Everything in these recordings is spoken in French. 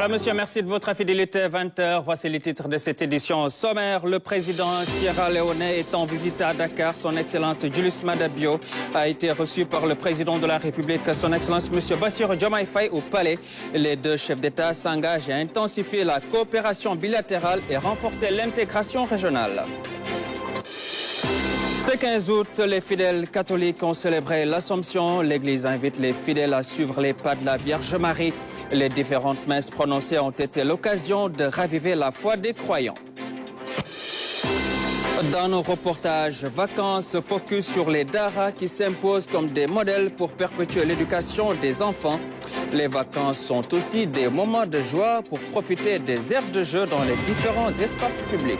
Voilà, monsieur, merci de votre fidélité. 20h, voici les titres de cette édition sommaire. Le président sierra-léonais est en visite à Dakar. Son Excellence Julius Maada Bio a été reçu par le président de la République, son Excellence monsieur Bassirou Diomaye Faye, au palais. Les deux chefs d'État s'engagent à intensifier la coopération bilatérale et renforcer l'intégration régionale. Ce 15 août, les fidèles catholiques ont célébré l'Assomption. L'Église invite les fidèles à suivre les pas de la Vierge Marie. Les différentes messes prononcées ont été l'occasion de raviver la foi des croyants. Dans nos reportages vacances, focus sur les daras qui s'imposent comme des modèles pour perpétuer l'éducation des enfants. Les vacances sont aussi des moments de joie pour profiter des aires de jeu dans les différents espaces publics.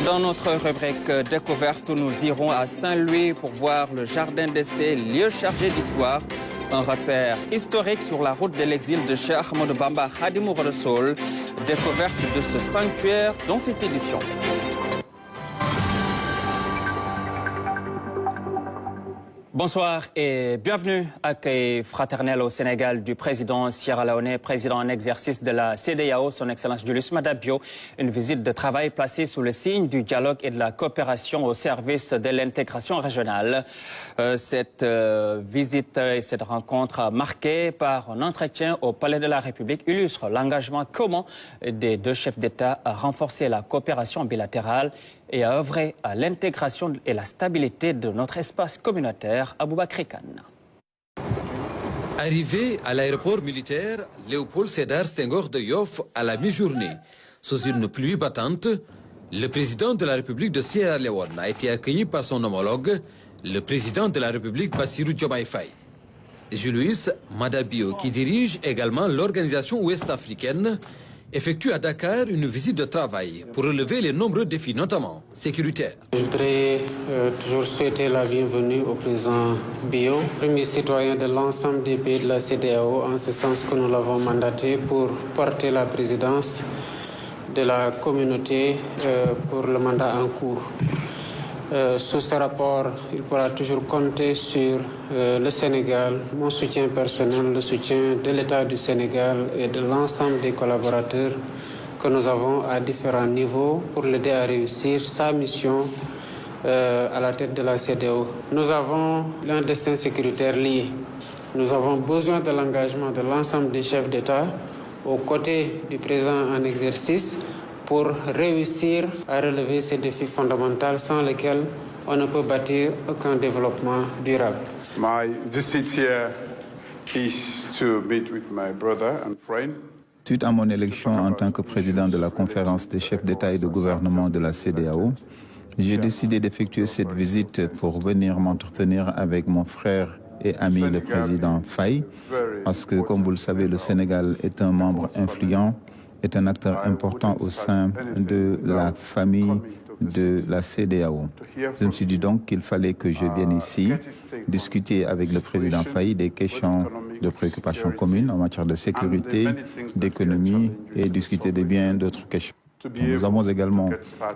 Dans notre rubrique découverte, nous irons à Saint-Louis pour voir le jardin d'essai, lieu chargé d'histoire. Un repère historique sur la route de l'exil de Cheikh Ahmadou Bamba Khadimou Rassoul. Découverte de ce sanctuaire dans cette édition. Bonsoir et bienvenue. Accueil fraternel au Sénégal du président sierra-léonais, président en exercice de la CEDEAO, son Excellence Julius Maada Bio. Une visite de travail placée sous le signe du dialogue et de la coopération au service de l'intégration régionale. Cette visite et cette rencontre marquée par un entretien au Palais de la République illustre l'engagement commun des deux chefs d'État à renforcer la coopération bilatérale et à œuvrer à l'intégration et la stabilité de notre espace communautaire. Aboubakry Kane. Arrivé à l'aéroport militaire Léopold Sédar Senghor de Yoff à la mi-journée, sous une pluie battante, le président de la République de Sierra Leone a été accueilli par son homologue, le président de la République Bassirou Diomaye Faye. Julius Maada Bio, qui dirige également l'organisation ouest-africaine, effectue à Dakar une visite de travail pour relever les nombreux défis, notamment sécuritaires. Je voudrais toujours souhaiter la bienvenue au président Bio, premier citoyen de l'ensemble des pays de la CEDEAO, en ce sens que nous l'avons mandaté pour porter la présidence de la communauté pour le mandat en cours. Sous ce rapport, il pourra toujours compter sur le Sénégal, mon soutien personnel, le soutien de l'État du Sénégal et de l'ensemble des collaborateurs que nous avons à différents niveaux pour l'aider à réussir sa mission à la tête de la CEDEAO. Nous avons un destin sécuritaire lié. Nous avons besoin de l'engagement de l'ensemble des chefs d'État aux côtés du président en exercice pour réussir à relever ces défis fondamentaux sans lesquels on ne peut bâtir aucun développement durable. My visit here is to meet with my brother and friend. Suite à mon élection en tant que président de la conférence des chefs d'État et de gouvernement de la CEDEAO, j'ai décidé d'effectuer cette visite pour venir m'entretenir avec mon frère et ami le président Faye, parce que, comme vous le savez, le Sénégal est un membre influent, est un acteur important au sein de la famille de la CEDEAO. Je me suis dit donc qu'il fallait que je vienne ici discuter avec le président Faye des questions de préoccupation communes en matière de sécurité, d'économie et discuter de bien d'autres questions. Nous avons également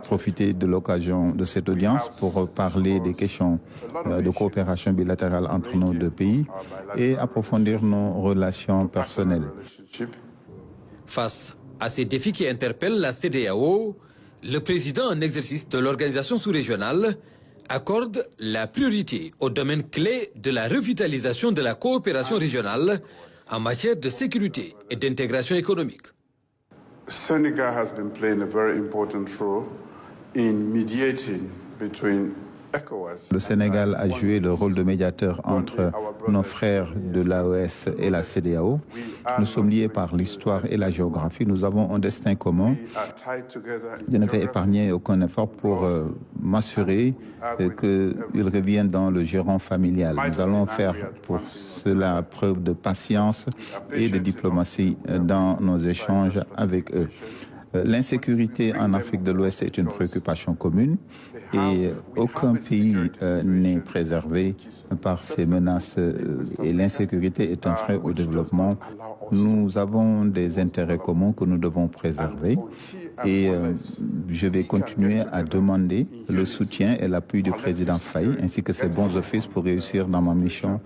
profité de l'occasion de cette audience pour parler des questions de coopération bilatérale entre nos deux pays et approfondir nos relations personnelles. Face à ces défis qui interpellent la CEDEAO, le président en exercice de l'organisation sous-régionale accorde la priorité aux domaines clés de la revitalisation de la coopération régionale en matière de sécurité et d'intégration économique. Senegal has been playing a very important role in mediating between Le Sénégal a joué le rôle de médiateur entre nos frères de l'AES et la CEDEAO. Nous sommes liés par l'histoire et la géographie. Nous avons un destin commun. Je ne vais épargner aucun effort pour m'assurer qu'il revienne dans le giron familial. Nous allons faire pour cela preuve de patience et de diplomatie dans nos échanges avec eux. L'insécurité en Afrique de l'Ouest est une préoccupation commune et aucun pays n'est préservé par ces menaces et l'insécurité est un frein au développement. Nous avons des intérêts communs que nous devons préserver et je vais continuer à demander le soutien et l'appui du président Faye ainsi que ses bons offices pour réussir dans ma mission.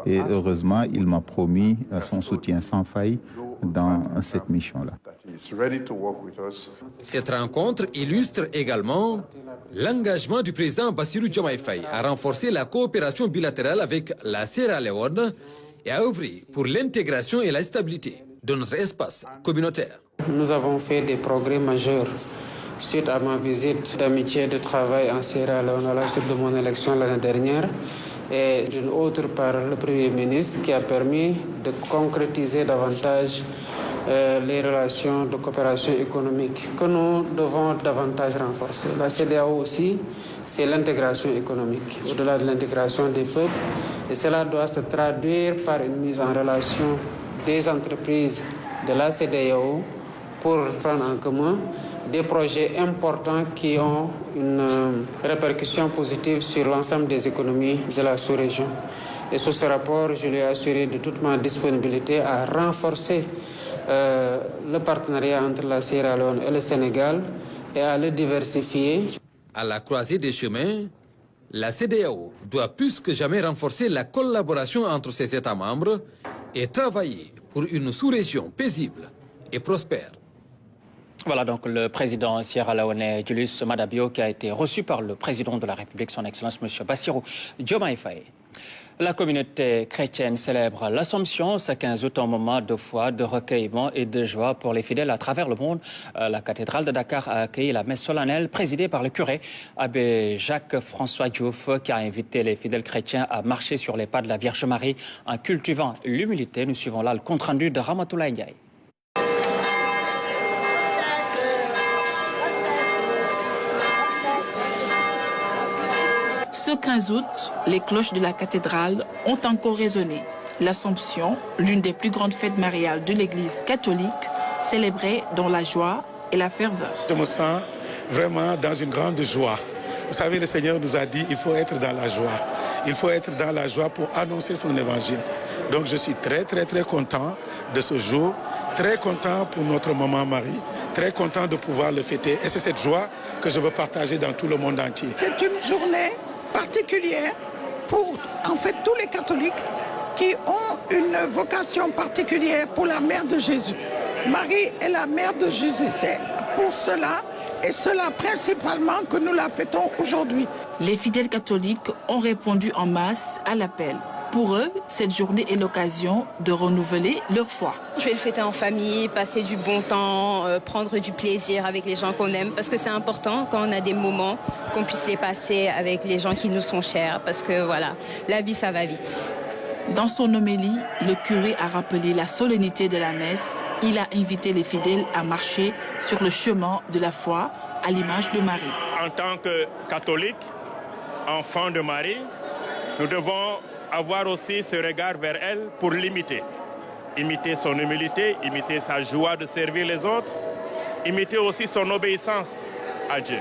Et heureusement, il m'a promis son soutien sans faille dans cette mission-là. Cette rencontre illustre également l'engagement du président Bassirou Diomaye Faye à renforcer la coopération bilatérale avec la Sierra Leone et à œuvrer pour l'intégration et la stabilité de notre espace communautaire. Nous avons fait des progrès majeurs suite à ma visite d'amitié et de travail en Sierra Leone à la suite de mon élection l'année dernière et d'une autre par le Premier ministre qui a permis de concrétiser davantage les relations de coopération économique que nous devons davantage renforcer. La CEDEAO aussi, c'est l'intégration économique, au-delà de l'intégration des peuples, et cela doit se traduire par une mise en relation des entreprises de la CEDEAO pour prendre en commun des projets importants qui ont une répercussion positive sur l'ensemble des économies de la sous-région. Et sous ce rapport, je lui ai assuré de toute ma disponibilité à renforcer le partenariat entre la Sierra Leone et le Sénégal et à le diversifier. À la croisée des chemins, la CEDEAO doit plus que jamais renforcer la collaboration entre ses États membres et travailler pour une sous-région paisible et prospère. Voilà donc le président Sierra Leone, Julius Maada Bio, qui a été reçu par le président de la République, son Excellence M. Bassirou Diomaye Faye. La communauté chrétienne célèbre l'Assomption ce 15 août, un moment de foi, de recueillement et de joie pour les fidèles à travers le monde. La cathédrale de Dakar a accueilli la messe solennelle présidée par le curé abbé Jacques-François Diouf, qui a invité les fidèles chrétiens à marcher sur les pas de la Vierge Marie en cultivant l'humilité. Nous suivons là le compte-rendu de Ramatoulaye Ndiaye. Ce 15 août, les cloches de la cathédrale ont encore résonné. L'Assomption, l'une des plus grandes fêtes mariales de l'Église catholique, célébrée dans la joie et la ferveur. Je me sens vraiment dans une grande joie. Vous savez, le Seigneur nous a dit qu'il faut être dans la joie. Il faut être dans la joie pour annoncer son évangile. Donc je suis très content de ce jour, très content pour notre maman Marie, très content de pouvoir le fêter. Et c'est cette joie que je veux partager dans tout le monde entier. C'est une journée particulière pour en fait tous les catholiques qui ont une vocation particulière pour la mère de Jésus. Marie est la mère de Jésus. C'est pour cela et cela principalement que nous la fêtons aujourd'hui. Les fidèles catholiques ont répondu en masse à l'appel. Pour eux, cette journée est l'occasion de renouveler leur foi. Je vais le fêter en famille, passer du bon temps, prendre du plaisir avec les gens qu'on aime, parce que c'est important quand on a des moments qu'on puisse les passer avec les gens qui nous sont chers, parce que voilà, la vie ça va vite. Dans son homélie, le curé a rappelé la solennité de la messe. Il a invité les fidèles à marcher sur le chemin de la foi à l'image de Marie. En tant que catholiques, enfants de Marie, nous devons avoir aussi ce regard vers elle pour l'imiter. Imiter son humilité, imiter sa joie de servir les autres, imiter aussi son obéissance à Dieu.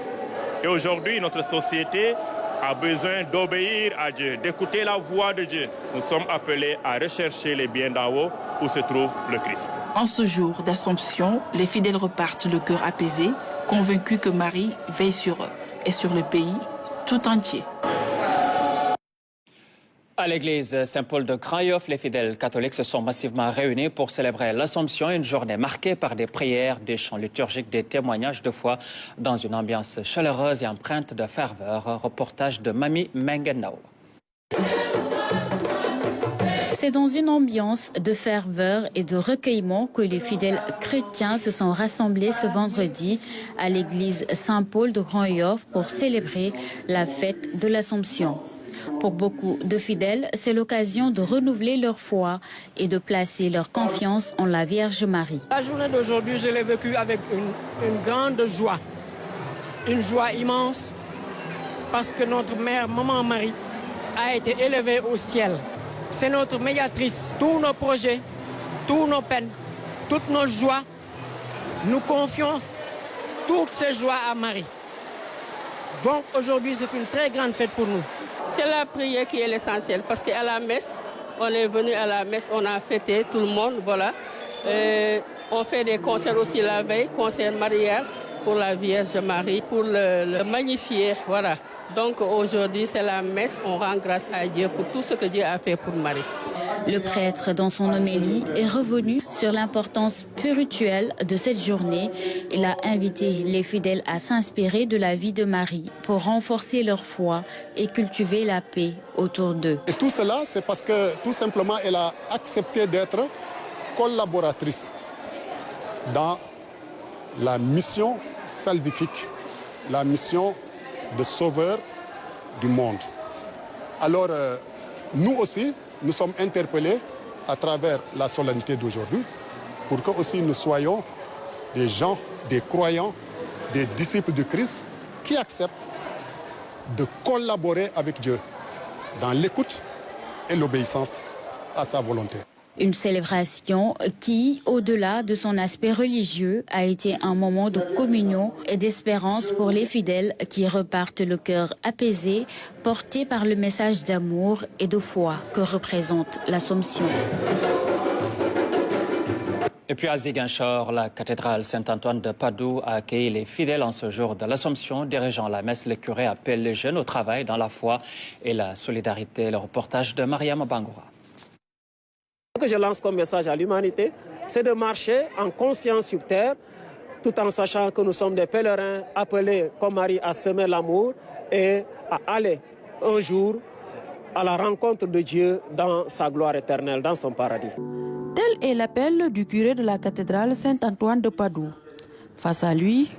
Et aujourd'hui, notre société a besoin d'obéir à Dieu, d'écouter la voix de Dieu. Nous sommes appelés à rechercher les biens d'en haut où se trouve le Christ. En ce jour d'Assomption, les fidèles repartent le cœur apaisé, convaincus que Marie veille sur eux et sur le pays tout entier. À l'église Saint-Paul de Grand-Yoff, les fidèles catholiques se sont massivement réunis pour célébrer l'Assomption, une journée marquée par des prières, des chants liturgiques, des témoignages de foi dans une ambiance chaleureuse et empreinte de ferveur. Reportage de Mami Mengenau. C'est dans une ambiance de ferveur et de recueillement que les fidèles chrétiens se sont rassemblés ce vendredi à l'église Saint-Paul de Grand-Yoff pour célébrer la fête de l'Assomption. Pour beaucoup de fidèles, c'est l'occasion de renouveler leur foi et de placer leur confiance en la Vierge Marie. La journée d'aujourd'hui, je l'ai vécue avec une grande joie, une joie immense, parce que notre mère, Maman Marie, a été élevée au ciel. C'est notre médiatrice. Tous nos projets, tous nos peines, toutes nos joies, nous confions toutes ces joies à Marie. Donc aujourd'hui, c'est une très grande fête pour nous. C'est la prière qui est l'essentiel, parce qu'à la messe, on est venu à la messe, on a fêté tout le monde, voilà. On fait des concerts aussi la veille, concert marial pour la Vierge Marie, pour le magnifier, voilà. Donc aujourd'hui, c'est la messe. On rend grâce à Dieu pour tout ce que Dieu a fait pour Marie. Le prêtre, dans son homélie, est revenu sur l'importance spirituelle de cette journée. Il a invité les fidèles à s'inspirer de la vie de Marie pour renforcer leur foi et cultiver la paix autour d'eux. Et tout cela, c'est parce que tout simplement, elle a accepté d'être collaboratrice dans la mission salvifique, la mission de sauveur du monde. Alors, nous aussi, nous sommes interpellés à travers la solennité d'aujourd'hui pour que aussi nous soyons des gens, des croyants, des disciples de Christ qui acceptent de collaborer avec Dieu dans l'écoute et l'obéissance à sa volonté. Une célébration qui, au-delà de son aspect religieux, a été un moment de communion et d'espérance pour les fidèles qui repartent le cœur apaisé, portés par le message d'amour et de foi que représente l'Assomption. Et puis à Ziguinchor, la cathédrale Saint-Antoine de Padoue a accueilli les fidèles en ce jour de l'Assomption. Dirigeant la messe, le curé appelle les jeunes au travail dans la foi et la solidarité. Le reportage de Mariam Bangoura. Ce que je lance comme message à l'humanité, c'est de marcher en conscience sur terre, tout en sachant que nous sommes des pèlerins appelés comme Marie à semer l'amour et à aller un jour à la rencontre de Dieu dans sa gloire éternelle, dans son paradis. Tel est l'appel du curé de la cathédrale Saint-Antoine de Padoue. Face à lui,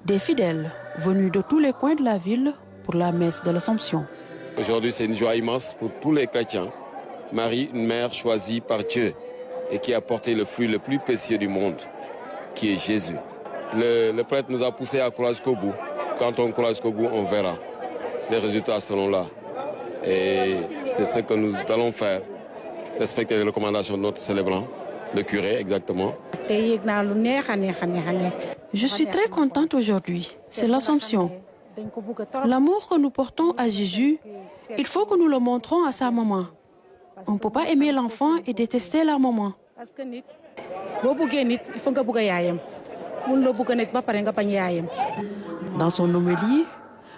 des fidèles venus de tous les coins de la ville pour la messe de l'Assomption. Aujourd'hui, c'est une joie immense pour tous les chrétiens. Marie, une mère choisie par Dieu et qui a porté le fruit le plus précieux du monde, qui est Jésus. Le prêtre nous a poussé à croire jusqu'au bout. Quand on croit jusqu'au bout, on verra. Les résultats seront là. Et c'est ce que nous allons faire. Respecter les recommandations de notre célébrant, le curé exactement. Je suis très contente aujourd'hui. C'est l'Assomption. L'amour que nous portons à Jésus, il faut que nous le montrons à sa maman. On ne peut pas aimer l'enfant et détester la maman. Dans son homélie,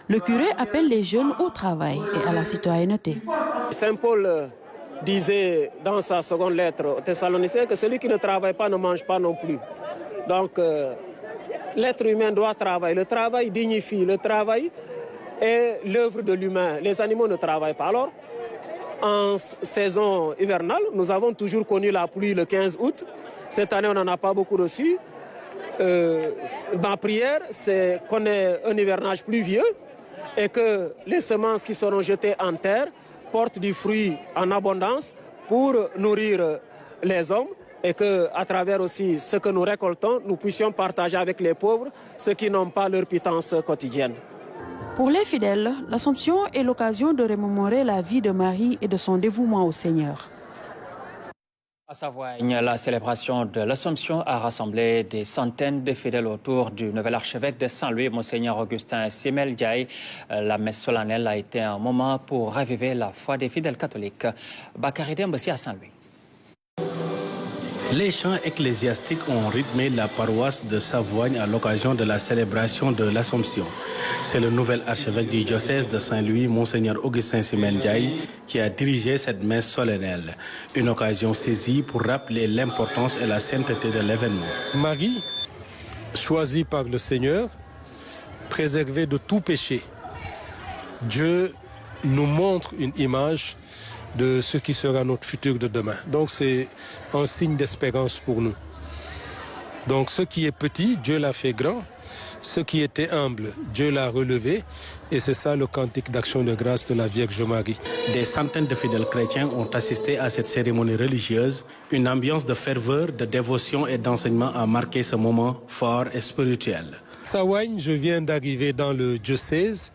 le curé appelle les jeunes au travail et à la citoyenneté. Saint Paul disait dans sa seconde lettre aux Thessaloniciens que celui qui ne travaille pas ne mange pas non plus. Donc l'être humain doit travailler. Le travail dignifie. Le travail est l'œuvre de l'humain. Les animaux ne travaillent pas. Alors, en saison hivernale, nous avons toujours connu la pluie le 15 août. Cette année, on n'en a pas beaucoup reçu. Ma prière, c'est qu'on ait un hivernage pluvieux et que les semences qui seront jetées en terre portent du fruit en abondance pour nourrir les hommes et qu'à travers aussi ce que nous récoltons, nous puissions partager avec les pauvres ceux qui n'ont pas leur pitance quotidienne. Pour les fidèles, l'Assomption est l'occasion de remémorer la vie de Marie et de son dévouement au Seigneur. À Savoigne, la célébration de l'Assomption a rassemblé des centaines de fidèles autour du nouvel archevêque de Saint-Louis, Monseigneur Augustin Simel Ndiaye. La messe solennelle a été un moment pour raviver la foi des fidèles catholiques. Bakary Dembossi à Saint-Louis. Les chants ecclésiastiques ont rythmé la paroisse de Savoigne à l'occasion de la célébration de l'Assomption. C'est le nouvel archevêque du diocèse de Saint-Louis, Monseigneur Augustin Simel Ndiaye, qui a dirigé cette messe solennelle. Une occasion saisie pour rappeler l'importance et la sainteté de l'événement. Marie, choisie par le Seigneur, préservée de tout péché. Dieu nous montre une image de ce qui sera notre futur de demain. Donc c'est un signe d'espérance pour nous. Donc ce qui est petit, Dieu l'a fait grand. Ce qui était humble, Dieu l'a relevé. Et c'est ça le cantique d'action de grâce de la Vierge Marie. Des centaines de fidèles chrétiens ont assisté à cette cérémonie religieuse. Une ambiance de ferveur, de dévotion et d'enseignement a marqué ce moment fort et spirituel. Savoigne, je viens d'arriver dans le diocèse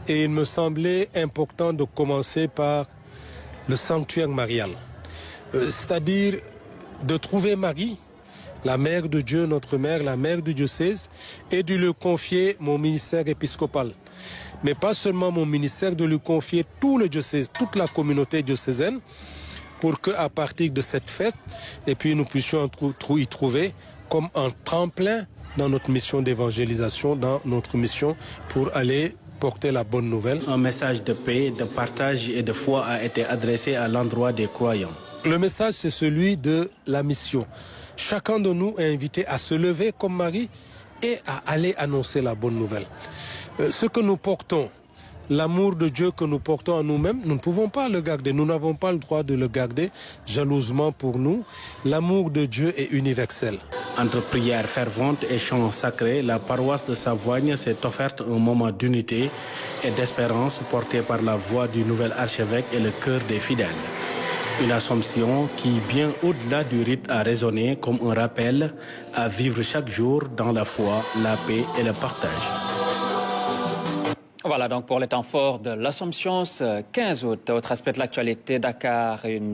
et il me semblait important de commencer par le sanctuaire marial, c'est-à-dire de trouver Marie, la mère de Dieu, notre mère, la mère du diocèse, et de lui confier mon ministère épiscopal. Mais pas seulement mon ministère, de lui confier tout le diocèse, toute la communauté diocésaine, pour qu'à partir de cette fête, et puis nous puissions y trouver comme un tremplin dans notre mission d'évangélisation, dans notre mission pour aller porter la bonne nouvelle. Un message de paix, de partage et de foi a été adressé à l'endroit des croyants. Le message, c'est celui de la mission. Chacun de nous est invité à se lever comme Marie et à aller annoncer la bonne nouvelle. Ce que nous portons, l'amour de Dieu que nous portons en nous-mêmes, nous ne pouvons pas le garder. Nous n'avons pas le droit de le garder jalousement pour nous. L'amour de Dieu est universel. Entre prières ferventes et chants sacrés, la paroisse de Savoigne s'est offerte un moment d'unité et d'espérance porté par la voix du nouvel archevêque et le cœur des fidèles. Une Assomption qui, bien au-delà du rite, a résonné comme un rappel à vivre chaque jour dans la foi, la paix et le partage. Voilà donc pour les temps forts de l'Assomption, ce 15 août. Autre aspect de l'actualité, à Dakar, une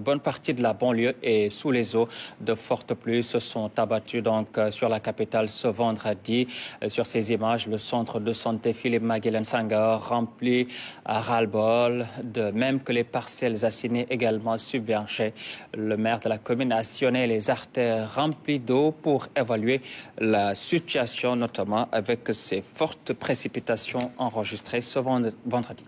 bonne partie de la banlieue est sous les eaux. De fortes pluies se sont abattues donc sur la capitale ce vendredi. Sur ces images, le centre de santé Philippe Maguilène Senghor rempli à ras-le-bol, de même que les parcelles assignées également submergées. Le maire de la commune a sillonné les artères remplies d'eau pour évaluer la situation, notamment avec ces fortes précipitations enregistré ce vendredi.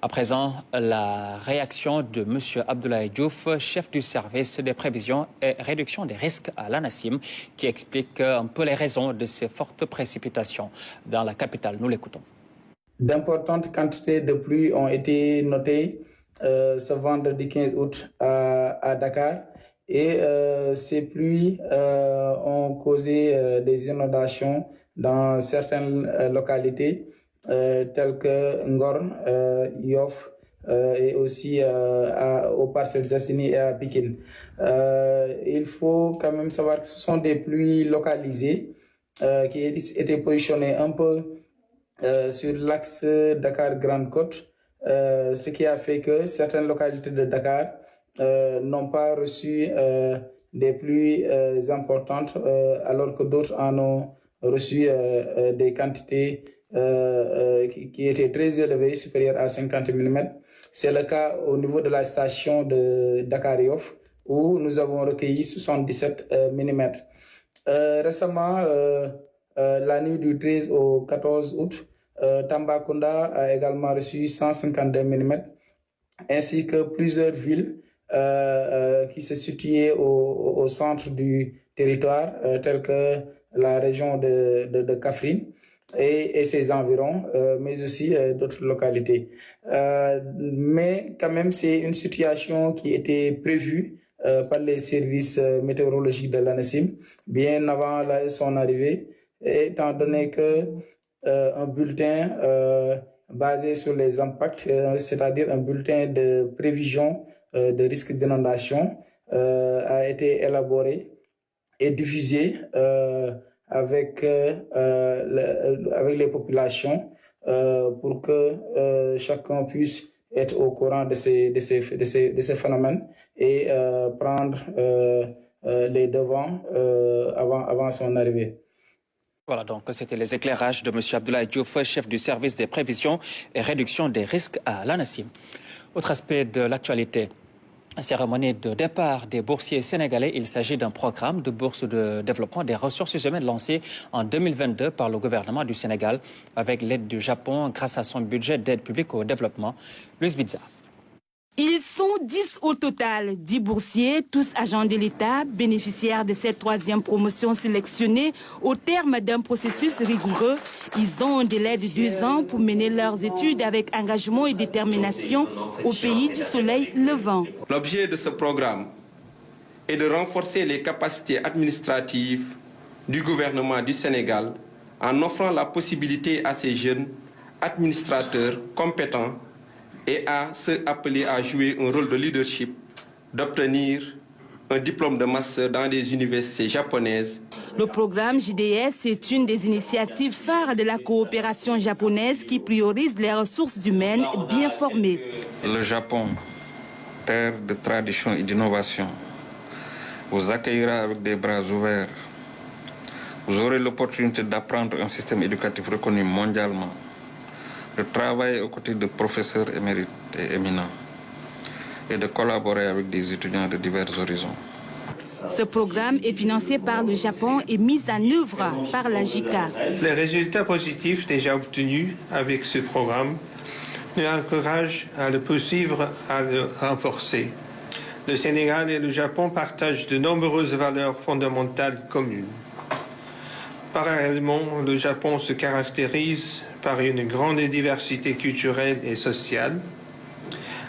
À présent, la réaction de M. Abdoulaye Diouf, chef du service des prévisions et réduction des risques à l'ANACIM, qui explique un peu les raisons de ces fortes précipitations dans la capitale. Nous l'écoutons. D'importantes quantités de pluie ont été notées ce vendredi 15 août à Dakar. Et ces pluies ont causé des inondations dans certaines localités. Tels que Ngor, Yoff et aussi aux parcelles assignées et à Pikine. Il faut quand même savoir que ce sont des pluies localisées qui étaient positionnées un peu sur l'axe Dakar-Grande Côte, ce qui a fait que certaines localités de Dakar n'ont pas reçu des pluies importantes alors que d'autres en ont reçu des quantités qui étaient très élevées, supérieures à 50 mm. C'est le cas au niveau de la station de Dakar-Yoff où nous avons recueilli 77 mm. Récemment, la nuit du 13 au 14 août, Tambacounda a également reçu 152 mm, ainsi que plusieurs villes qui se situaient au centre du territoire, telles que la région de Kaffrine et ses environs, mais aussi d'autres localités. Mais quand même, c'est une situation qui était prévue par les services météorologiques de l'ANACIM bien avant son arrivée, étant donné que un bulletin basé sur les impacts, c'est-à-dire un bulletin de prévision de risque d'inondation, a été élaboré et diffusé avec les populations pour que chacun puisse être au courant de ces phénomènes et prendre les devants avant son arrivée. Voilà, donc c'était les éclairages de M. Abdoulaye Diouf, chef du service des prévisions et réduction des risques à l'ANACIM. Autre aspect de l'actualité. Cérémonie de départ des boursiers sénégalais. Il s'agit d'un programme de bourse de développement des ressources humaines lancé en 2022 par le gouvernement du Sénégal avec l'aide du Japon grâce à son budget d'aide publique au développement. Louis Bizza. Ils sont 10 au total, 10 boursiers, tous agents de l'État, bénéficiaires de cette troisième promotion sélectionnée au terme d'un processus rigoureux. Ils ont un délai de 2 ans pour mener leurs études avec engagement et détermination au pays du soleil levant. L'objet de ce programme est de renforcer les capacités administratives du gouvernement du Sénégal en offrant la possibilité à ces jeunes administrateurs compétents et à ceux appelés à jouer un rôle de leadership, d'obtenir un diplôme de master dans des universités japonaises. Le programme JDS est une des initiatives phares de la coopération japonaise qui priorise les ressources humaines bien formées. Le Japon, terre de tradition et d'innovation, vous accueillera avec des bras ouverts. Vous aurez l'opportunité d'apprendre un système éducatif reconnu mondialement, de travailler aux côtés de professeurs émérites et éminents et de collaborer avec des étudiants de divers horizons. Ce programme est financé par le Japon et mis en œuvre par la JICA. Les résultats positifs déjà obtenus avec ce programme nous encouragent à le poursuivre, à le renforcer. Le Sénégal et le Japon partagent de nombreuses valeurs fondamentales communes. Parallèlement, le Japon se caractérise par une grande diversité culturelle et sociale,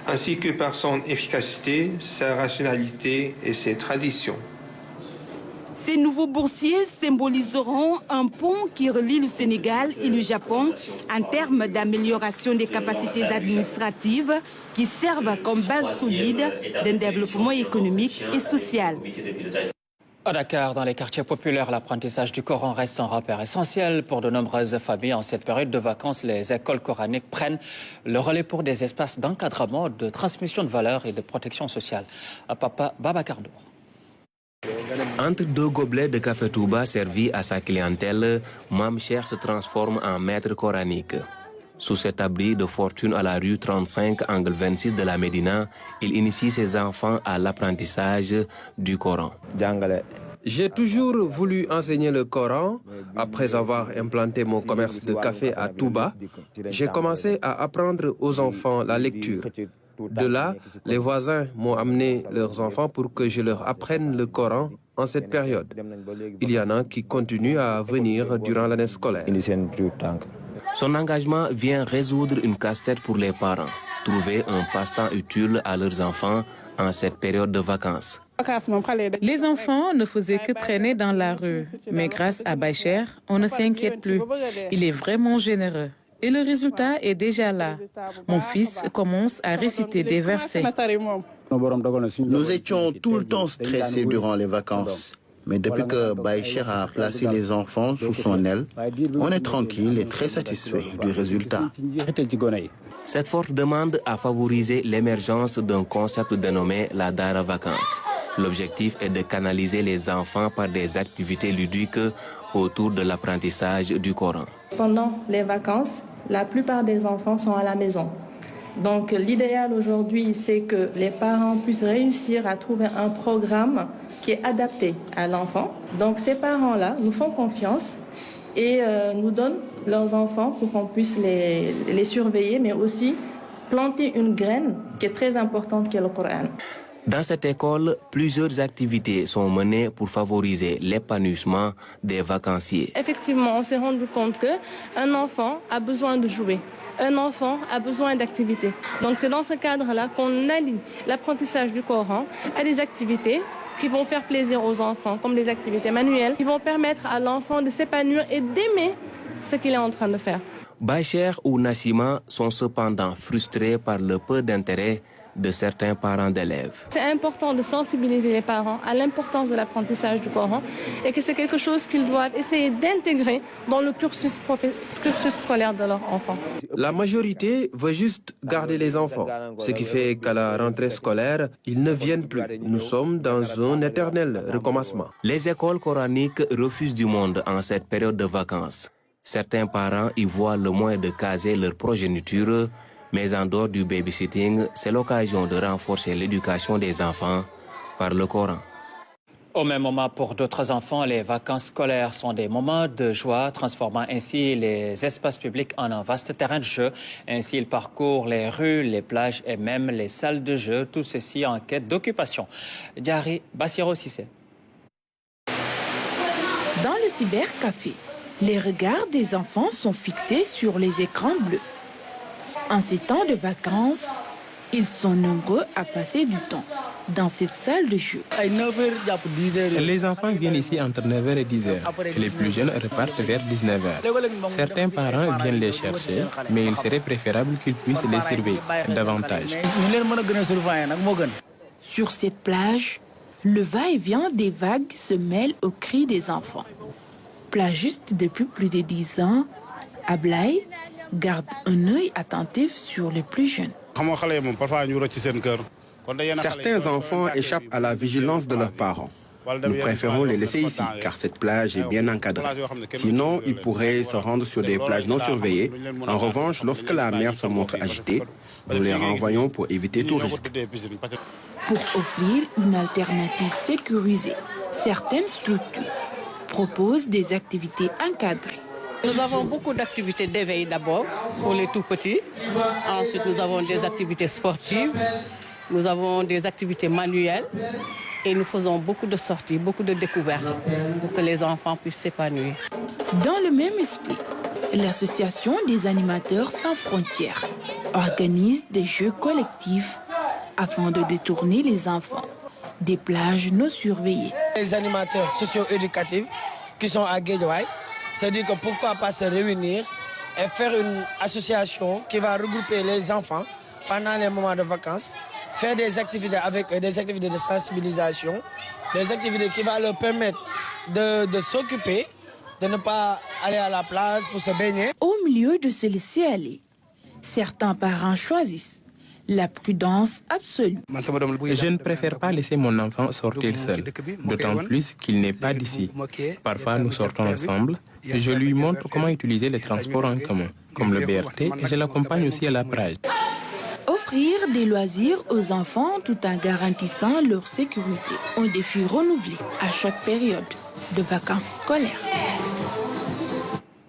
ainsi que par son efficacité, sa rationalité et ses traditions. Ces nouveaux boursiers symboliseront un pont qui relie le Sénégal et le Japon en termes d'amélioration des capacités administratives qui servent comme base solide d'un développement économique et social. À Dakar, dans les quartiers populaires, l'apprentissage du Coran reste un repère essentiel pour de nombreuses familles. En cette période de vacances, les écoles coraniques prennent le relais pour des espaces d'encadrement, de transmission de valeurs et de protection sociale. Papa Babacar Ndour. Entre deux gobelets de café Touba servis à sa clientèle, Mam Cheikh se transforme en maître coranique. Sous cet abri de fortune à la rue 35, angle 26 de la Médina, il initie ses enfants à l'apprentissage du Coran. J'ai toujours voulu enseigner le Coran. Après avoir implanté mon commerce de café à Touba, j'ai commencé à apprendre aux enfants la lecture. De là, les voisins m'ont amené leurs enfants pour que je leur apprenne le Coran en cette période. Il y en a qui continuent à venir durant l'année scolaire. Son engagement vient résoudre une casse-tête pour les parents, trouver un passe-temps utile à leurs enfants en cette période de vacances. Les enfants ne faisaient que traîner dans la rue, mais grâce à Baïcher, on ne s'inquiète plus. Il est vraiment généreux. Et le résultat est déjà là. Mon fils commence à réciter des versets. Nous étions tout le temps stressés durant les vacances. Mais depuis que Baïcher a placé les enfants sous son aile, on est tranquille et très satisfait du résultat. Cette forte demande a favorisé l'émergence d'un concept dénommé la Dara Vacances. L'objectif est de canaliser les enfants par des activités ludiques autour de l'apprentissage du Coran. Pendant les vacances, la plupart des enfants sont à la maison. Donc l'idéal aujourd'hui, c'est que les parents puissent réussir à trouver un programme qui est adapté à l'enfant. Donc ces parents-là nous font confiance et nous donnent leurs enfants pour qu'on puisse les surveiller, mais aussi planter une graine qui est très importante, qui est le Coran. Dans cette école, plusieurs activités sont menées pour favoriser l'épanouissement des vacanciers. Effectivement, on s'est rendu compte qu'un enfant a besoin de jouer. Un enfant a besoin d'activités. Donc c'est dans ce cadre-là qu'on allie l'apprentissage du Coran à des activités qui vont faire plaisir aux enfants, comme des activités manuelles, qui vont permettre à l'enfant de s'épanouir et d'aimer ce qu'il est en train de faire. Baïcher ou Nassima sont cependant frustrés par le peu d'intérêt de certains parents d'élèves. C'est important de sensibiliser les parents à l'importance de l'apprentissage du Coran et que c'est quelque chose qu'ils doivent essayer d'intégrer dans le cursus scolaire de leurs enfants. La majorité veut juste garder les enfants, ce qui fait qu'à la rentrée scolaire, ils ne viennent plus. Nous sommes dans un éternel recommencement. Les écoles coraniques refusent du monde en cette période de vacances. Certains parents y voient le moyen de caser leur progéniture. Mais en dehors du babysitting, c'est l'occasion de renforcer l'éducation des enfants par le Coran. Au même moment, pour d'autres enfants, les vacances scolaires sont des moments de joie, transformant ainsi les espaces publics en un vaste terrain de jeu. Ainsi, ils parcourent les rues, les plages et même les salles de jeu, tout ceci en quête d'occupation. Diary Bassiro Sissé. Dans le cybercafé, les regards des enfants sont fixés sur les écrans bleus. En ces temps de vacances, ils sont nombreux à passer du temps dans cette salle de jeu. Les enfants viennent ici entre 9h et 10h. Et les plus jeunes repartent vers 19h. Certains parents viennent les chercher, mais il serait préférable qu'ils puissent les surveiller davantage. Sur cette plage, le va-et-vient des vagues se mêle aux cris des enfants. Plagiste depuis plus de 10 ans, Ablaye garde un œil attentif sur les plus jeunes. Certains enfants échappent à la vigilance de leurs parents. Nous préférons les laisser ici, car cette plage est bien encadrée. Sinon, ils pourraient se rendre sur des plages non surveillées. En revanche, lorsque la mer se montre agitée, nous les renvoyons pour éviter tout risque. Pour offrir une alternative sécurisée, certaines structures proposent des activités encadrées. Nous avons beaucoup d'activités d'éveil d'abord pour les tout petits. Ensuite, nous avons des activités sportives. Nous avons des activités manuelles. Et nous faisons beaucoup de sorties, beaucoup de découvertes pour que les enfants puissent s'épanouir. Dans le même esprit, l'Association des animateurs sans frontières organise des jeux collectifs afin de détourner les enfants des plages non surveillées. Les animateurs socio-éducatifs qui sont à Guédiawaye, c'est-à-dire que pourquoi pas se réunir et faire une association qui va regrouper les enfants pendant les moments de vacances, faire des activités avec des activités de sensibilisation, des activités qui vont leur permettre de s'occuper, de ne pas aller à la plage pour se baigner. Au milieu de se laisser aller, certains parents choisissent la prudence absolue. Je ne préfère pas laisser mon enfant sortir seul, d'autant plus qu'il n'est pas d'ici. Parfois, nous sortons ensemble. Je lui montre comment utiliser les transports en commun, comme le BRT, et je l'accompagne aussi à la plage. Offrir des loisirs aux enfants tout en garantissant leur sécurité. Un défi renouvelé à chaque période de vacances scolaires.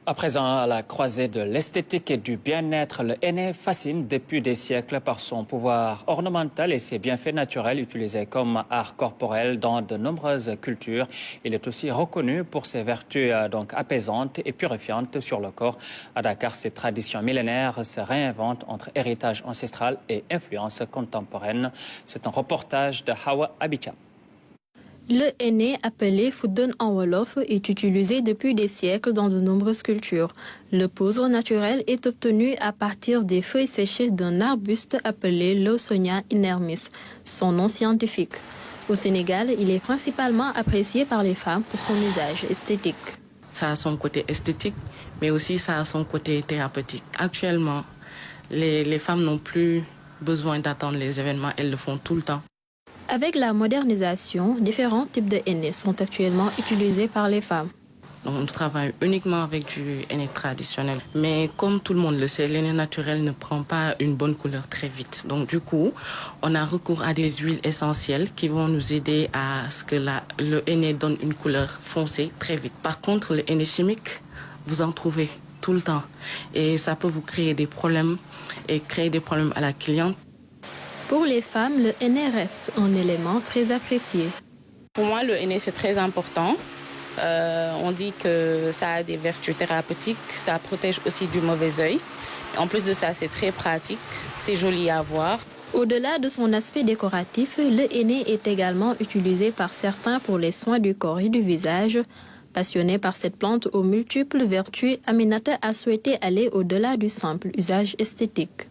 À présent, à la croisée de l'esthétique et du bien-être, le henné fascine depuis des siècles par son pouvoir ornemental et ses bienfaits naturels utilisés comme art corporel dans de nombreuses cultures. Il est aussi reconnu pour ses vertus apaisantes et purifiantes sur le corps. À Dakar, ces traditions millénaires se réinventent entre héritage ancestral et influence contemporaine. C'est un reportage de Hawa Abidjan. Le henné, appelé Fudun en Wolof, est utilisé depuis des siècles dans de nombreuses cultures. Le poudre naturel est obtenu à partir des feuilles séchées d'un arbuste appelé Lawsonia inermis, son nom scientifique. Au Sénégal, il est principalement apprécié par les femmes pour son usage esthétique. Ça a son côté esthétique, mais aussi ça a son côté thérapeutique. Actuellement, les femmes n'ont plus besoin d'attendre les événements, elles le font tout le temps. Avec la modernisation, différents types de henné sont actuellement utilisés par les femmes. On travaille uniquement avec du henné traditionnel. Mais comme tout le monde le sait, l'henné naturel ne prend pas une bonne couleur très vite. Donc du coup, on a recours à des huiles essentielles qui vont nous aider à ce que le henné donne une couleur foncée très vite. Par contre, le henné chimique, vous en trouvez tout le temps. Et ça peut vous créer des problèmes et créer des problèmes à la cliente. Pour les femmes, le henné reste un élément très apprécié. Pour moi, le henné, c'est très important. On dit que ça a des vertus thérapeutiques, ça protège aussi du mauvais œil. En plus de ça, c'est très pratique, c'est joli à voir. Au-delà de son aspect décoratif, le henné est également utilisé par certains pour les soins du corps et du visage. Passionné par cette plante aux multiples vertus, Aminata a souhaité aller au-delà du simple usage esthétique.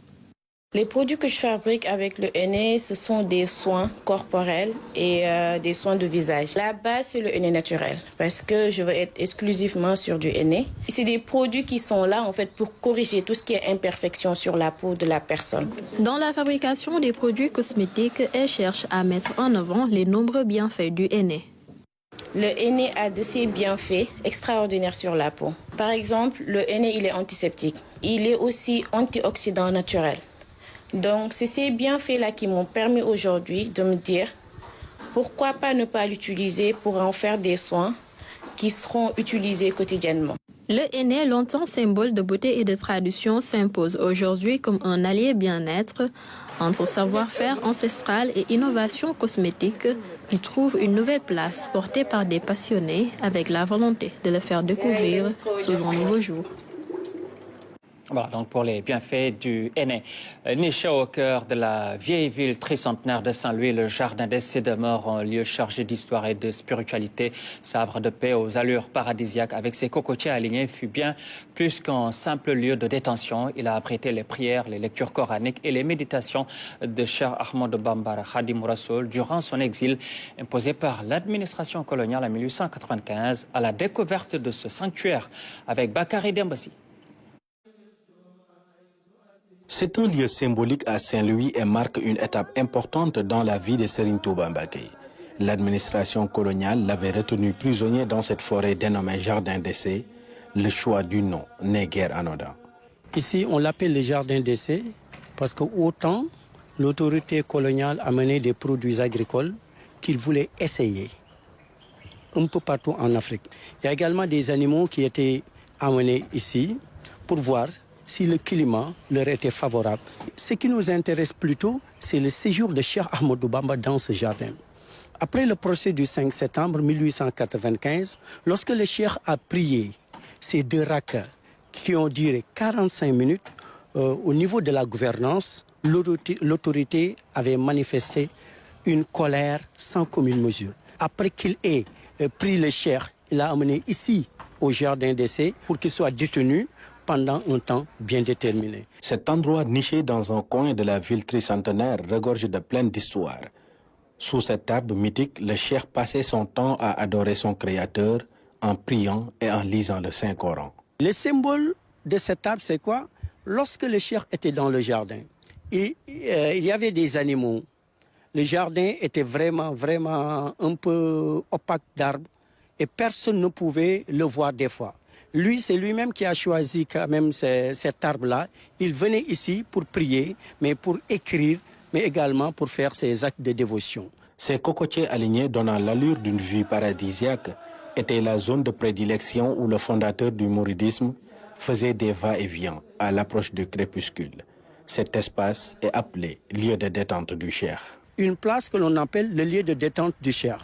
Les produits que je fabrique avec le henné, ce sont des soins corporels et des soins de visage. La base, c'est le henné naturel parce que je veux être exclusivement sur du henné. C'est des produits qui sont là en fait pour corriger tout ce qui est imperfection sur la peau de la personne. Dans la fabrication des produits cosmétiques, elle cherche à mettre en avant les nombreux bienfaits du henné. Le henné a de ces bienfaits extraordinaires sur la peau. Par exemple, le henné, il est antiseptique. Il est aussi antioxydant naturel. Donc, c'est ces bienfaits-là qui m'ont permis aujourd'hui de me dire pourquoi pas ne pas l'utiliser pour en faire des soins qui seront utilisés quotidiennement. Le henné, longtemps symbole de beauté et de tradition, s'impose aujourd'hui comme un allié bien-être. Entre savoir-faire ancestral et innovation cosmétique, il trouve une nouvelle place portée par des passionnés avec la volonté de le faire découvrir sous un nouveau jour. Voilà donc pour les bienfaits du henné. Niché au cœur de la vieille ville tricentenaire de Saint-Louis, le jardin d'essai demeure un lieu chargé d'histoire et de spiritualité. Ce havre de paix aux allures paradisiaques avec ses cocotiers alignés fut bien plus qu'un simple lieu de détention. Il a abrité les prières, les lectures coraniques et les méditations de Cheikh Ahmadou Bamba Khadim Rassoul durant son exil imposé par l'administration coloniale en 1895. À la découverte de ce sanctuaire avec Bakary Dembassi. C'est un lieu symbolique à Saint-Louis et marque une étape importante dans la vie de Serigne Touba Mbacké. L'administration coloniale l'avait retenu prisonnier dans cette forêt dénommée Jardin d'essai. Le choix du nom n'est guère anodin. Ici, on l'appelle le Jardin d'essai parce qu'autant l'autorité coloniale a mené des produits agricoles qu'il voulait essayer un peu partout en Afrique. Il y a également des animaux qui étaient amenés ici pour voir si le climat leur était favorable. Ce qui nous intéresse plutôt, c'est le séjour de Cheikh Ahmadou Bamba dans ce jardin. Après le procès du 5 septembre 1895, lorsque le Cheikh a prié ces 2 rakas qui ont duré 45 minutes, au niveau de la gouvernance, l'autorité avait manifesté une colère sans commune mesure. Après qu'il ait pris le Cheikh, il l'a amené ici, au Jardin d'essai, pour qu'il soit détenu pendant un temps bien déterminé. Cet endroit niché dans un coin de la ville tricentenaire regorge de plein d'histoires. Sous cet arbre mythique, le Cheikh passait son temps à adorer son Créateur en priant et en lisant le Saint-Coran. Le symbole de cet arbre, c'est quoi? Lorsque le Cheikh était dans le jardin, il y avait des animaux. Le jardin était vraiment un peu opaque d'arbres et personne ne pouvait le voir des fois. Lui, c'est lui-même qui a choisi quand même cet arbre-là. Il venait ici pour prier, mais pour écrire, mais également pour faire ses actes de dévotion. Ces cocotiers alignés donnant l'allure d'une vie paradisiaque étaient la zone de prédilection où le fondateur du mouridisme faisait des va-et-vient à l'approche du crépuscule. Cet espace est appelé lieu de détente du Cheikh. Une place que l'on appelle le lieu de détente du Cheikh.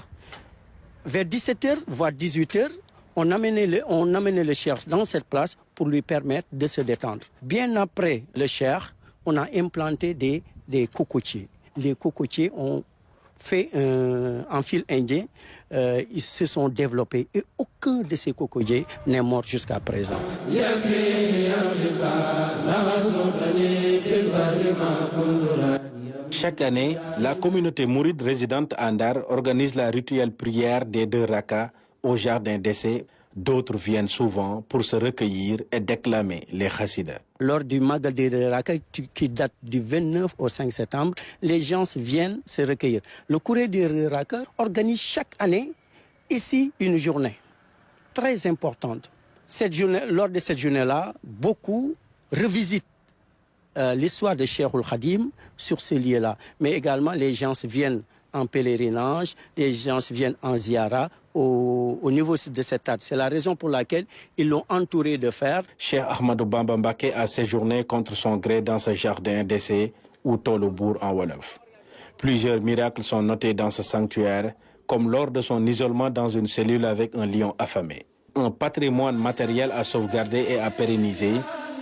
Vers 17h, voire 18h, on amenait le Cheikh dans cette place pour lui permettre de se détendre. Bien après le Cheikh, on a implanté des cocotiers. Les cocotiers ont fait un fil indien, ils se sont développés et aucun de ces cocotiers n'est mort jusqu'à présent. Chaque année, la communauté mouride résidente à Ndar organise la rituelle prière des 2 rakas au Jardin d'essai. D'autres viennent souvent pour se recueillir et déclamer les chassidas. Lors du Magal des Rakas qui date du 29 au 5 septembre, les gens viennent se recueillir. Le courrier des Rakas organise chaque année ici une journée très importante. Lors de cette journée-là, beaucoup revisitent l'histoire de Cheikhul Khadim sur ce lieu-là. Mais également, les gens viennent en pèlerinage, les gens viennent en ziara au niveau de cet arbre. C'est la raison pour laquelle ils l'ont entouré de fer. Cheikh Ahmadou Bamba Mbacké a séjourné contre son gré dans ce jardin d'essai ou Tolobour en Wolof. Plusieurs miracles sont notés dans ce sanctuaire, comme lors de son isolement dans une cellule avec un lion affamé. Un patrimoine matériel à sauvegarder et à pérenniser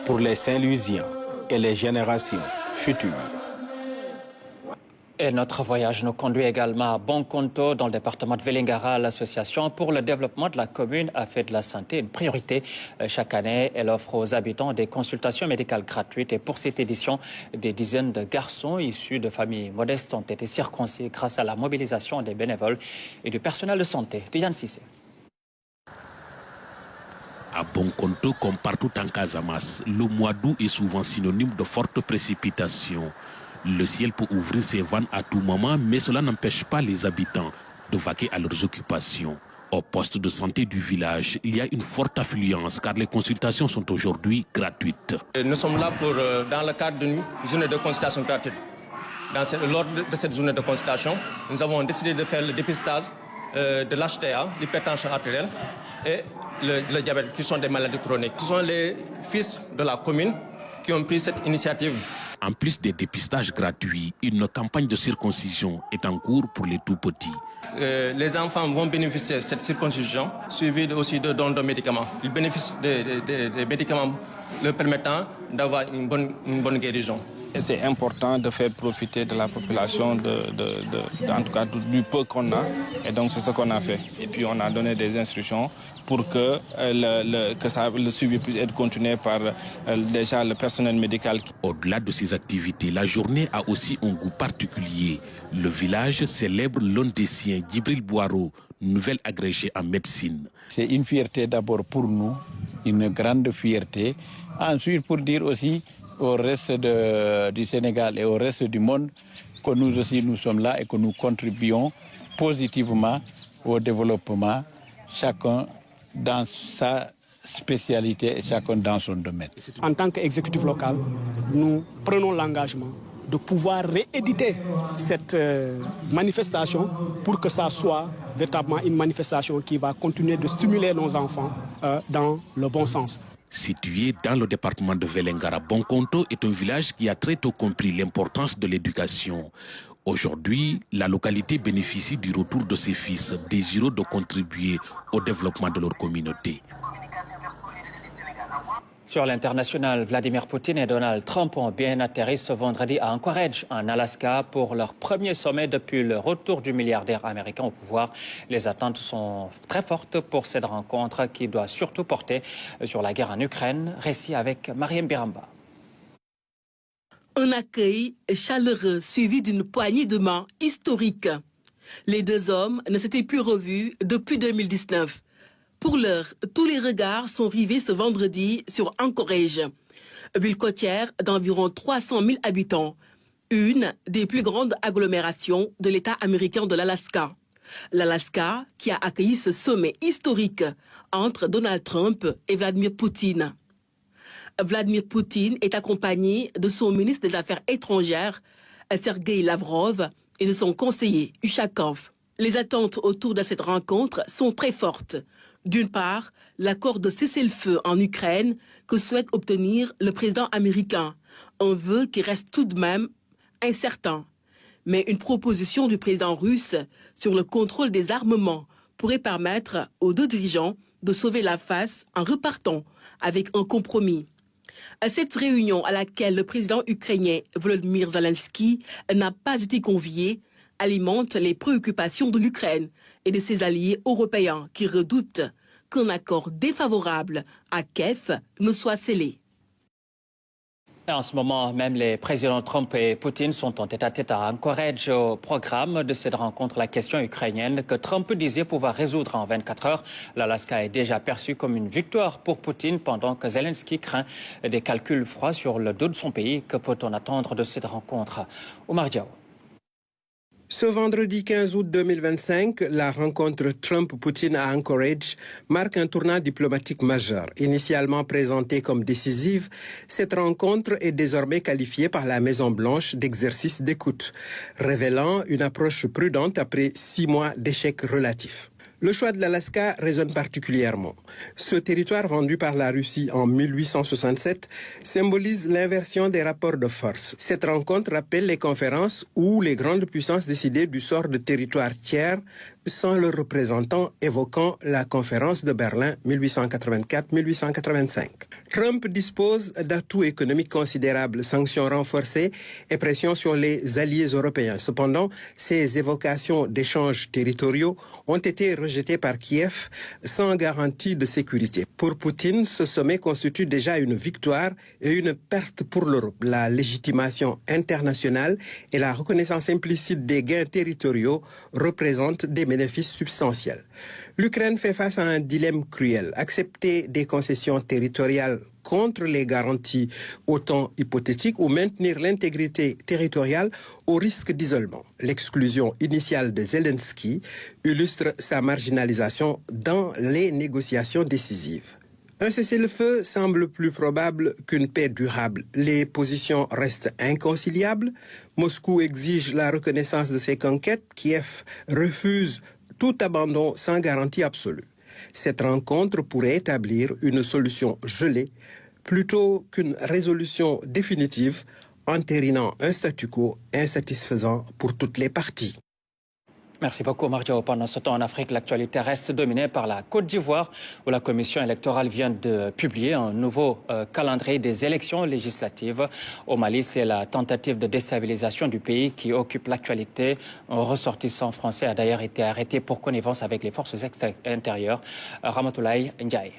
pour les Saint-Louisiens et les générations futures. Et notre voyage nous conduit également à Bonkonto, dans le département de Vélingara. L'association pour le développement de la commune a fait de la santé une priorité. Chaque année, elle offre aux habitants des consultations médicales gratuites. Et pour cette édition, des dizaines de garçons issus de familles modestes ont été circoncis grâce à la mobilisation des bénévoles et du personnel de santé. Diane Sissé. À Bonkonto, comme partout en Casamance, le mois d'août est souvent synonyme de fortes précipitations. Le ciel peut ouvrir ses vannes à tout moment, mais cela n'empêche pas les habitants de vaquer à leurs occupations. Au poste de santé du village, il y a une forte affluence car les consultations sont aujourd'hui gratuites. Nous sommes là dans le cadre d'une journée de consultation gratuite. Lors de cette journée de consultation, nous avons décidé de faire le dépistage de l'HTA, l'hypertension artérielle et le diabète, qui sont des maladies chroniques. Ce sont les fils de la commune qui ont pris cette initiative. En plus des dépistages gratuits, une campagne de circoncision est en cours pour les tout-petits. Les enfants vont bénéficier de cette circoncision, suivie aussi de dons de médicaments. Ils bénéficient des médicaments leur permettant d'avoir une bonne guérison. C'est important de faire profiter de la population, en tout cas du peu qu'on a. Et donc c'est ce qu'on a fait. Et puis on a donné des instructions pour que le suivi puisse être continué par déjà le personnel médical. Au-delà de ces activités, la journée a aussi un goût particulier. Le village célèbre l'un des siens, Djibril Boiro, nouvel agrégé en médecine. C'est une fierté d'abord pour nous, une grande fierté. Ensuite, pour dire aussi au reste du Sénégal et au reste du monde que nous aussi nous sommes là et que nous contribuons positivement au développement, chacun dans sa spécialité et chacun dans son domaine. En tant qu'exécutif local, nous prenons l'engagement de pouvoir rééditer cette manifestation pour que ça soit véritablement une manifestation qui va continuer de stimuler nos enfants dans le bon sens. Situé dans le département de Vélingara, Bonkonto est un village qui a très tôt compris l'importance de l'éducation. Aujourd'hui, la localité bénéficie du retour de ses fils, désireux de contribuer au développement de leur communauté. Sur l'international, Vladimir Poutine et Donald Trump ont bien atterri ce vendredi à Anchorage, en Alaska, pour leur premier sommet depuis le retour du milliardaire américain au pouvoir. Les attentes sont très fortes pour cette rencontre qui doit surtout porter sur la guerre en Ukraine. Récit avec Mariam Biramba. Un accueil chaleureux suivi d'une poignée de main historique. Les deux hommes ne s'étaient plus revus depuis 2019. Pour l'heure, tous les regards sont rivés ce vendredi sur Anchorage, ville côtière d'environ 300 000 habitants, une des plus grandes agglomérations de l'État américain de l'Alaska. L'Alaska qui a accueilli ce sommet historique entre Donald Trump et Vladimir Poutine. Vladimir Poutine est accompagné de son ministre des Affaires étrangères, Sergueï Lavrov, et de son conseiller, Ushakov. Les attentes autour de cette rencontre sont très fortes. D'une part, l'accord de cessez-le-feu en Ukraine que souhaite obtenir le président américain, un vœu qui reste tout de même incertain. Mais une proposition du président russe sur le contrôle des armements pourrait permettre aux deux dirigeants de sauver la face en repartant avec un compromis. À cette réunion à laquelle le président ukrainien Volodymyr Zelensky n'a pas été convié alimente les préoccupations de l'Ukraine et de ses alliés européens qui redoutent qu'un accord défavorable à Kiev ne soit scellé. En ce moment, même les présidents Trump et Poutine sont en tête-à-tête à Anchorage. Au programme de cette rencontre, la question ukrainienne que Trump disait pouvoir résoudre en 24 heures. L'Alaska est déjà perçue comme une victoire pour Poutine, pendant que Zelensky craint des calculs froids sur le dos de son pays. Que peut-on attendre de cette rencontre? Omar Diaw. Ce vendredi 15 août 2025, la rencontre Trump-Poutine à Anchorage marque un tournant diplomatique majeur. Initialement présentée comme décisive, cette rencontre est désormais qualifiée par la Maison-Blanche d'exercice d'écoute, révélant une approche prudente après 6 mois d'échecs relatifs. Le choix de l'Alaska résonne particulièrement. Ce territoire vendu par la Russie en 1867 symbolise l'inversion des rapports de force. Cette rencontre rappelle les conférences où les grandes puissances décidaient du sort de territoires tiers sans leurs représentants, évoquant la conférence de Berlin 1884-1885. Trump dispose d'atouts économiques considérables, sanctions renforcées et pression sur les alliés européens. Cependant, ces évocations d'échanges territoriaux ont été rejetées par Kiev sans garantie de sécurité. Pour Poutine, ce sommet constitue déjà une victoire et une perte pour l'Europe. La légitimation internationale et la reconnaissance implicite des gains territoriaux représentent des bénéfices substantiels. L'Ukraine fait face à un dilemme cruel. Accepter des concessions territoriales contre les garanties autant hypothétiques ou maintenir l'intégrité territoriale au risque d'isolement. L'exclusion initiale de Zelensky illustre sa marginalisation dans les négociations décisives. Un cessez-le-feu semble plus probable qu'une paix durable. Les positions restent inconciliables. Moscou exige la reconnaissance de ses conquêtes. Kiev refuse tout abandon sans garantie absolue. Cette rencontre pourrait établir une solution gelée plutôt qu'une résolution définitive entérinant un statu quo insatisfaisant pour toutes les parties. Merci beaucoup, Marjo. Pendant ce temps, en Afrique, l'actualité reste dominée par la Côte d'Ivoire, où la commission électorale vient de publier un nouveau calendrier des élections législatives. Au Mali, c'est la tentative de déstabilisation du pays qui occupe l'actualité. Un ressortissant français a d'ailleurs été arrêté pour connivence avec les forces intérieures. Ramatoulaye Ndiaye.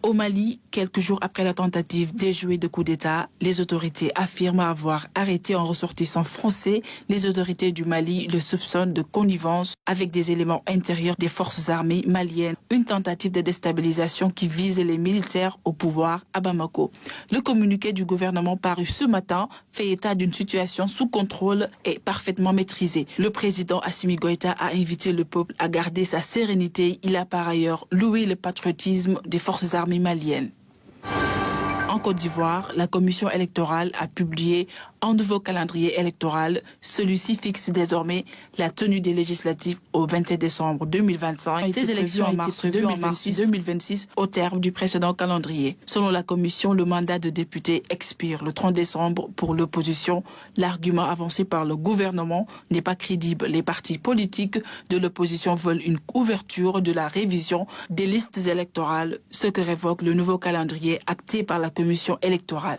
Au Mali, quelques jours après la tentative déjouée de coup d'État, les autorités affirment avoir arrêté un ressortissant français. Les autorités du Mali le soupçonnent de connivence avec des éléments intérieurs des forces armées maliennes. Une tentative de déstabilisation qui vise les militaires au pouvoir à Bamako. Le communiqué du gouvernement paru ce matin fait état d'une situation sous contrôle et parfaitement maîtrisée. Le président Assimi Goïta a invité le peuple à garder sa sérénité. Il a par ailleurs loué le patriotisme des forces armées malienne. En Côte d'Ivoire, la commission électorale a publié un nouveau calendrier électoral. Celui-ci fixe désormais la tenue des législatives au 27 décembre 2025. Ces élections ont été prévues en mars 2026 au terme du précédent calendrier. Selon la commission, le mandat de député expire le 30 décembre pour l'opposition. L'argument avancé par le gouvernement n'est pas crédible. Les partis politiques de l'opposition veulent une ouverture de la révision des listes électorales, ce que révoque le nouveau calendrier acté par la commission électorale.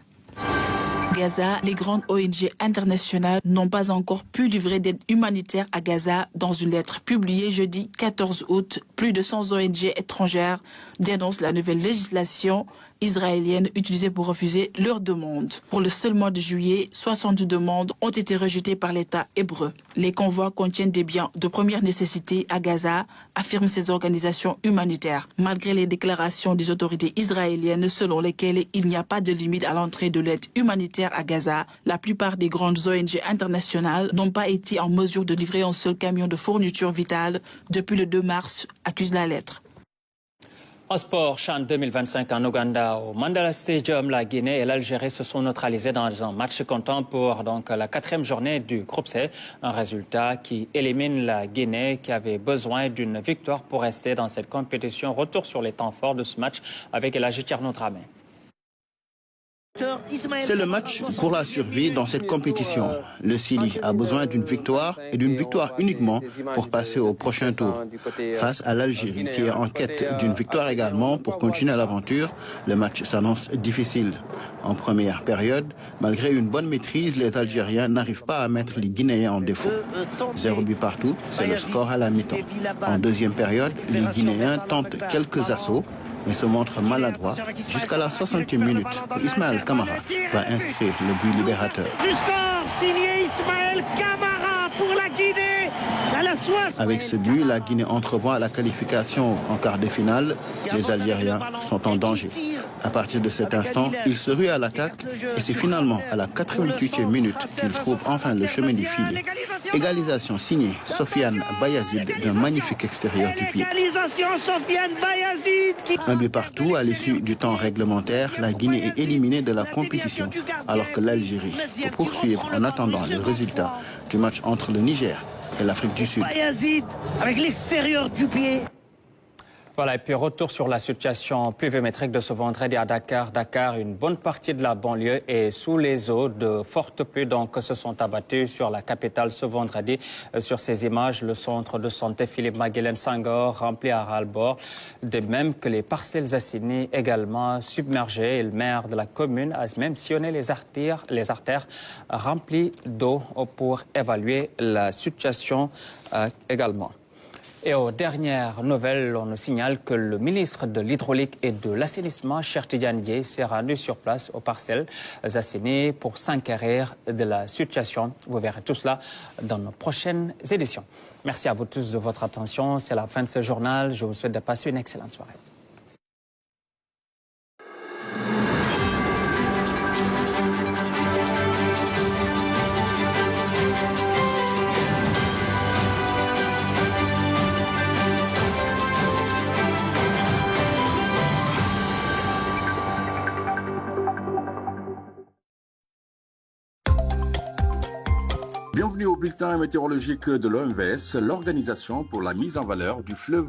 Gaza, les grandes ONG internationales n'ont pas encore pu livrer d'aide humanitaire à Gaza. Dans une lettre publiée jeudi 14 août, plus de 100 ONG étrangères dénoncent la nouvelle législation israélienne utilisée pour refuser leurs demandes. Pour le seul mois de juillet, 60 demandes ont été rejetées par l'État hébreu. Les convois contiennent des biens de première nécessité à Gaza, affirment ces organisations humanitaires, malgré les déclarations des autorités israéliennes selon lesquelles il n'y a pas de limite à l'entrée de l'aide humanitaire à Gaza. La plupart des grandes ONG internationales n'ont pas été en mesure de livrer un seul camion de fourniture vitale depuis le 2 mars, accuse la lettre. En sport, CHAN 2025 en Ouganda, au Mandela Stadium, la Guinée et l'Algérie se sont neutralisés dans un match comptant pour la 4e journée du groupe C. Un résultat qui élimine la Guinée qui avait besoin d'une victoire pour rester dans cette compétition. Retour sur les temps forts de ce match avec Elhadji Thierno Dramé. C'est le match pour la survie dans cette compétition. Le Sili a besoin d'une victoire et d'une victoire uniquement pour passer au prochain tour. Face à l'Algérie qui est en quête d'une victoire également pour continuer l'aventure, le match s'annonce difficile. En première période, malgré une bonne maîtrise, les Algériens n'arrivent pas à mettre les Guinéens en défaut. 0 but partout, c'est le score à la mi-temps. En deuxième période, les Guinéens tentent quelques assauts, mais se montre maladroit jusqu'à la 60e minute. Ismaël Kamara va inscrire le but libérateur. Du score signé Ismaël Kamara pour la Guinée. Avec ce but, la Guinée entrevoit la qualification en quart de finale. Les Algériens sont en danger. À partir de cet instant, ils se ruent à l'attaque et c'est finalement à la 88e minute qu'ils trouvent enfin le chemin du filet. Égalisation signée Sofiane Bayazid d'un magnifique extérieur du pied. Un but partout à l'issue du temps réglementaire, la Guinée est éliminée de la compétition alors que l'Algérie peut poursuivre en attendant le résultat du match entre le Niger et l'Afrique du Sud. Bayazid avec l'extérieur du pied. Voilà, et puis retour sur la situation pluviométrique de ce vendredi à Dakar. Dakar, une bonne partie de la banlieue est sous les eaux. De fortes pluies donc se sont abattues sur la capitale ce vendredi. Sur ces images, le centre de santé Philippe Maguilène Senghor rempli à ras-le-bord. De même que les parcelles assignées également submergées. Et le maire de la commune a même sillonné les artères remplies d'eau pour évaluer la situation également. Et aux dernières nouvelles, on nous signale que le ministre de l'Hydraulique et de l'Assainissement, Cheikh Tidiane Dièye, s'est rendu sur place aux parcelles assainies pour s'enquérir de la situation. Vous verrez tout cela dans nos prochaines éditions. Merci à vous tous de votre attention. C'est la fin de ce journal. Je vous souhaite de passer une excellente soirée. Bienvenue au bulletin météorologique de l'OMVS, l'Organisation pour la mise en valeur du fleuve